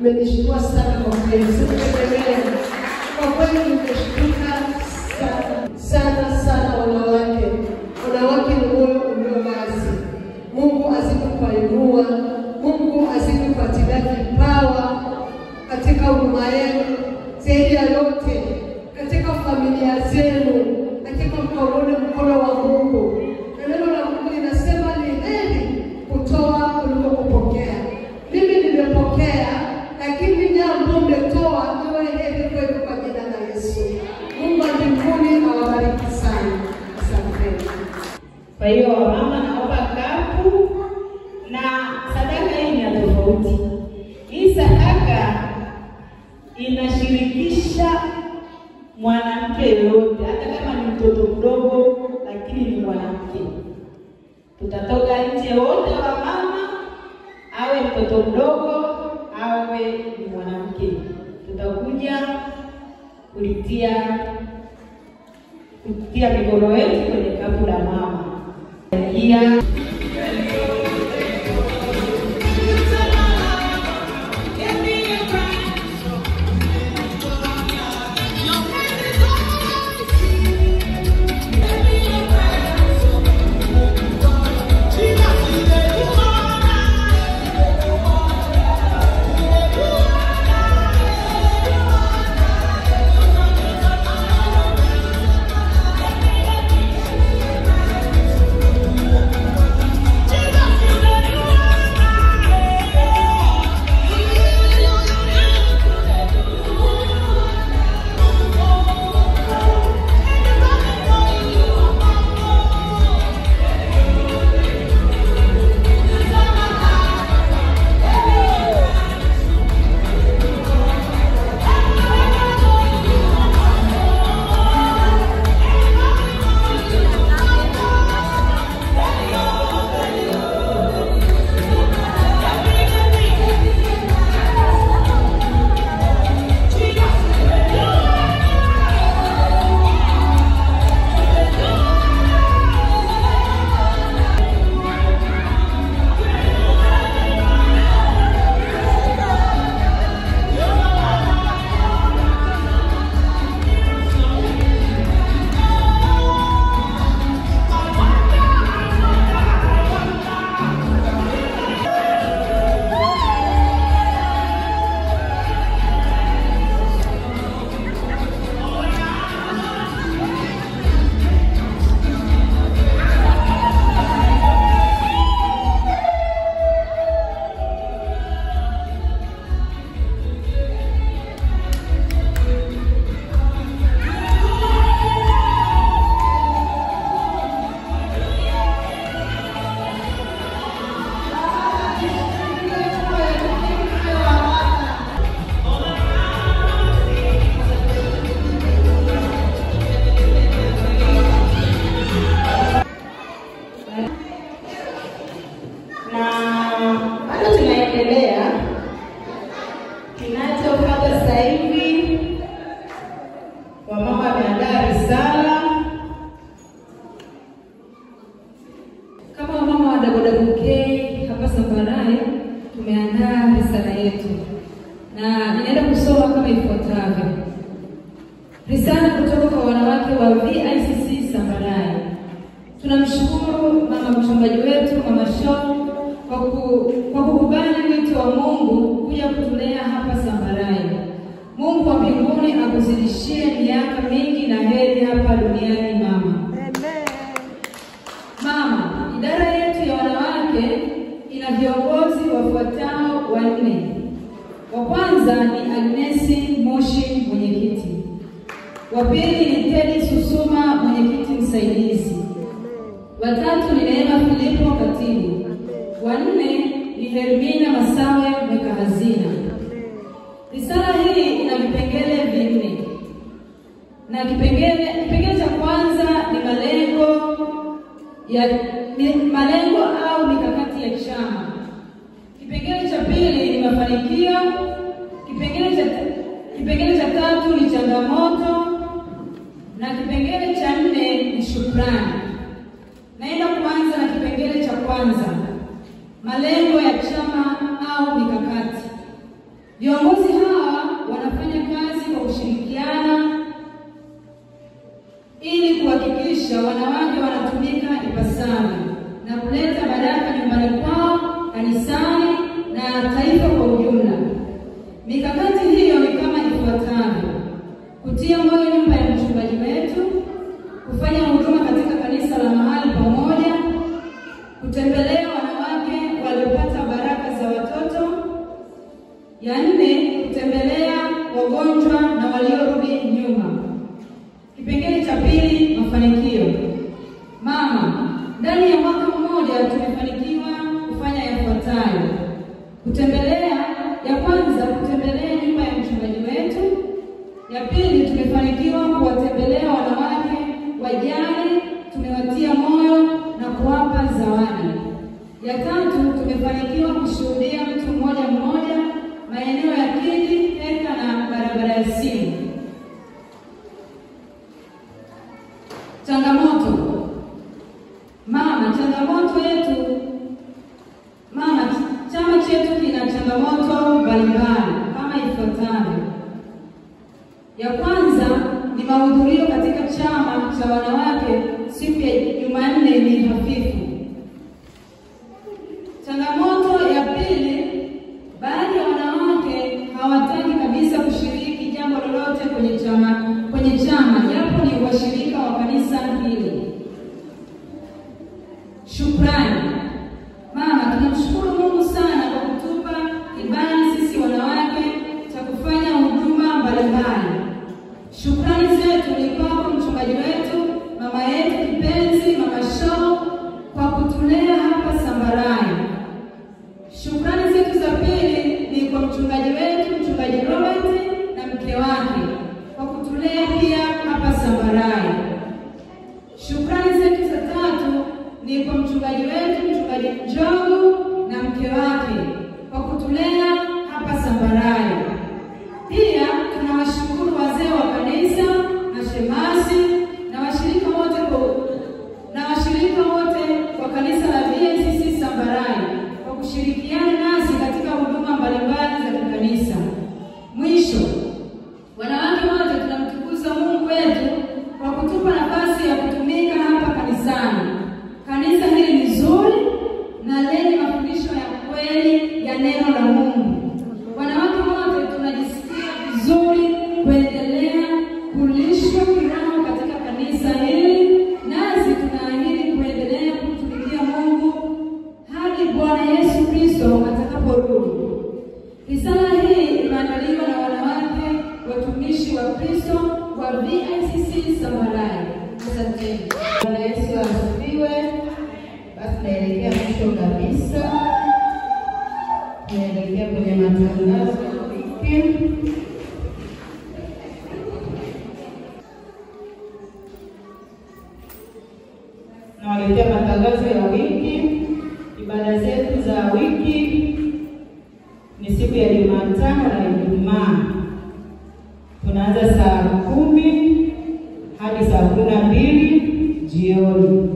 Nimenishukuru sana kwa kweli. Kwa kweli nimeshukuru sana sana wanawake. Wanawake ni moyo ulio wazi. Mungu azidi kuinua, Mungu azidi kuatilia kipawa katika huduma yenu, zaidi ya yote katika familia zenu, katika mkono wa Mungu. Neno la Mungu linasema ni heri kutoa kuliko kupokea. Mimi nimepokea, lakini jambo umetoa iwe heri kwenu kwa jina la Yesu. Mungu wa mbinguni awabariki sana. Asante. Kwa hiyo mama naomba kapu na sadaka hii ni ya tofauti. Hii sadaka inashirikisha mwanamke yoyote, hata kama ni mtoto mdogo, lakini ni mwanamke. Tutatoka nje wote wa mama, awe mtoto mdogo, awe ni mwanamke. Tutakuja kutia mikono yetu kwenye kapu la mama. Sambarai. Tunamshukuru mama mchungaji wetu Mama Shaw kwa kukubali wito wa Mungu kuja kutulea hapa Sambarai. Mungu wa mbinguni akuzidishie miaka mingi na heri hapa duniani mama. Mama, idara yetu ya wanawake ina viongozi wafuatao 4. Wa kwanza ni Agnesi Moshi, mwenyekiti. Wa pili ni Teddy Susuma, mwenyekiti msaidizi. Wa tatu ni Neema Filipo, katibu. Wa 4 ni Hermina Masawe, mweka hazina. Risala hii ina vipengele 4. Na kipengele cha kwanza ni malengo au mikakati ya chama. Kipengele cha pili ni mafanikio. Kipengele cha tatu ni changamoto, na kipengele cha 4 ni shukrani. Naenda kuanza na kipengele cha kwanza, malengo ya chama au mikakati. Viongozi hawa wanafanya kazi kwa kushirikiana ili kuhakikisha wanawake wanatumika ipasavyo na kuleta baraka nyumbani kwao, kanisani na taifa kwa ujumla. Mikakati hiyo ni kama ifuatavyo: kutia moyo nyumba ya mchungaji wetu, kufanya huduma katika kanisa la mahali pamoja, kutembelea wanawake waliopata baraka za watoto. Ya 4, kutembelea wagonjwa na waliorudi nyuma. Kipengele cha pili, mafanikio. Mama, ndani ya mwaka mmoja tumefanikiwa kufanya yafuatayo: ya kwanza, kutembelea nyumba ya mchungaji wetu. Ya pili, tumefanikiwa kuwatembelea wanawake wajane, tumewatia moyo na kuwapa zawadi. Ya tatu, tumefanikiwa kushuhudia mtu mmoja maeneo ya Kidi, Theka na barabara ya simu. Changamoto. Mama, chama chetu kina changamoto mbalimbali kama ifuatavyo. Ya kwanza ni mahudhurio katika chama cha wanawake siku ya Jumanne ni hafifu. Changamoto ya pili, baadhi ya wanawake hawataki kabisa kushiriki jambo lolote kwenye chama japo ni washirika wa kanisa hili. Shukrani. Mama, tunamshukuru Mungu sana kwa kutupa kibali sisi wanawake cha kufanya huduma mbalimbali. Shukrani zetu ni kwako mchungaji wetu, mama yetu kipenzi Mama Shaw, kwa kutulea hapa Sambarai. Shukrani zetu za pili ni kwa mchungaji wetu, mchungaji Robert na mke wake, kwa kutulea pia hapa Sambarai. Shukrani zetu za tatu ni kwa mchungaji wetu, mchungaji Njogu na mke wake, kwa kutulea hapa Sambarai. Pia tunawashukuru wazee wa kanisa na shemasi na washirika wote wa kanisa la VNCC Sambarai kwa kushirikiana nasi katika huduma mbalimbali za kanisa. Mwisho, wanawake wote tunamtukuza Mungu wetu kwa kutupa nafasi ya kutumika hapa kanisani. Kanisa hili ni zuri na lenye mafundisho ya kweli ya neno la Mungu. Wanawake wote tunajisikia vizuri kuendelea kulishwa kiroho katika kanisa hili, nasi tunaahidi kuendelea kumtumikia Mungu hadi Bwana Yesu Kristo atakaporudi. Risala hii imeandaliwa na wanawake watumishi wa Kristo wa VNCC Sambarai. Asante. Bwana Yesu asifiwe. Basi naelekea mwisho kabisa. Naelekea kwenye matangazo ya wiki. Naelekea matangazo ya wiki. Ibada zetu za wiki ni siku ya Jumatano na Ijumaa. Tunaanza saa 10 hadi saa 12 jioni.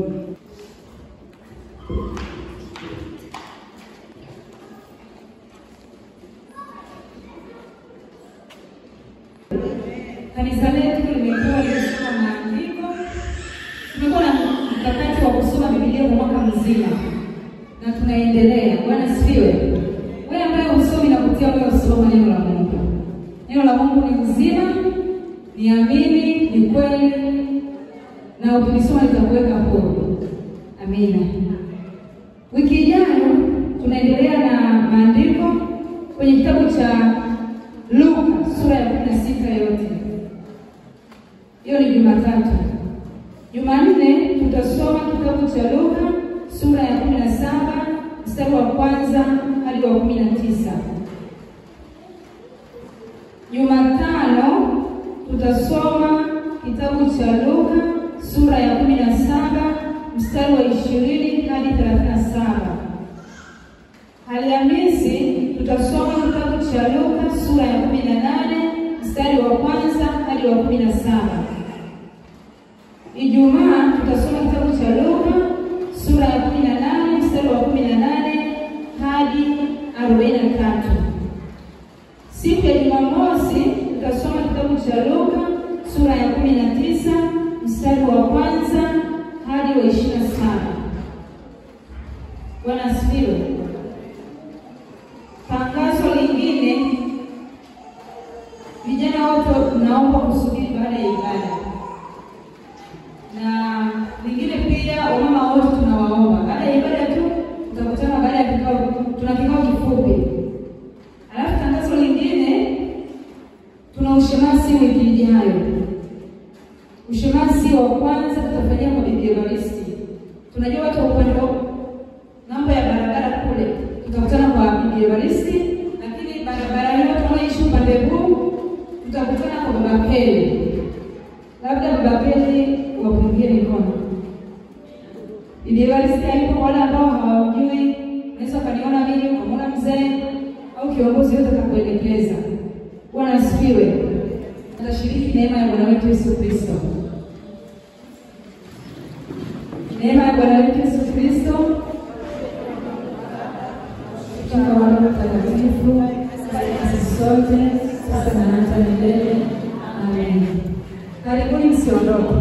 Kanisa letu limekuwa likisoma maandiko mzima na tunaendelea. Bwana asifiwe. Wewe ambaye usomi na kutia moyo usoma neno la Mungu. Neno la Mungu ni uzima, niamini, ni kweli, na ukilisoma litakuweka huru. Amina. Wiki ijayo tunaendelea na maandiko kwenye kitabu cha Luka sura ya 16 yote. Hiyo ni Jumatatu. Jumanne tutasoma kitabu cha Luka sura ya 17 mstari wa kwanza hadi wa 19. Jumatano tutasoma kitabu cha Luka sura ya 17 mstari wa 20 hadi 37. Alhamisi tutasoma kitabu cha Luka sura ya 18 mstari wa kwanza hadi wa 17. Ijumaa tutasoma kitabu cha Luka sura ya 18 mstari wa 18 hadi 43. Siku ya Jumamosi tutasoma kitabu cha Luka sura ya 19 mstari wa kwanza hadi wa 27. Bwana asifiwe. Tangazo lingine, vijana wote naomba kusubiri baada ya ibada. Na lingine pia wamama wote tunawaomba. Baada ya ibada tu tutakutana baada ya kikao, tuna kikao kifupi. Alafu tangazo lingine, tuna ushemasi wiki ijayo. Ushemasi wa kwanza tutafanyia kwa Bibi Evaristi. Tunajua watu upande mambo ya barabara kule. Tutakutana kwa Bibi Evaristi, lakini barabara hiyo tunaishi upande huu tutakutana kwa Baba Peli. Labda Baba Peli wapungie mikono. Bibi Evaristi alipo kwa wale ambao hawajui, unaweza kaniona mimi kama mzee au kiongozi yote atakuelekeza. Bwana asifiwe. Tutashiriki neema ya Bwana wetu Yesu Kristo. Neema ya Bwana wetu Yesu Kristo, kutoka Bwana Mtakatifu, sisi sote, sasa na hata milele. Amen. Karibuni msiondoke.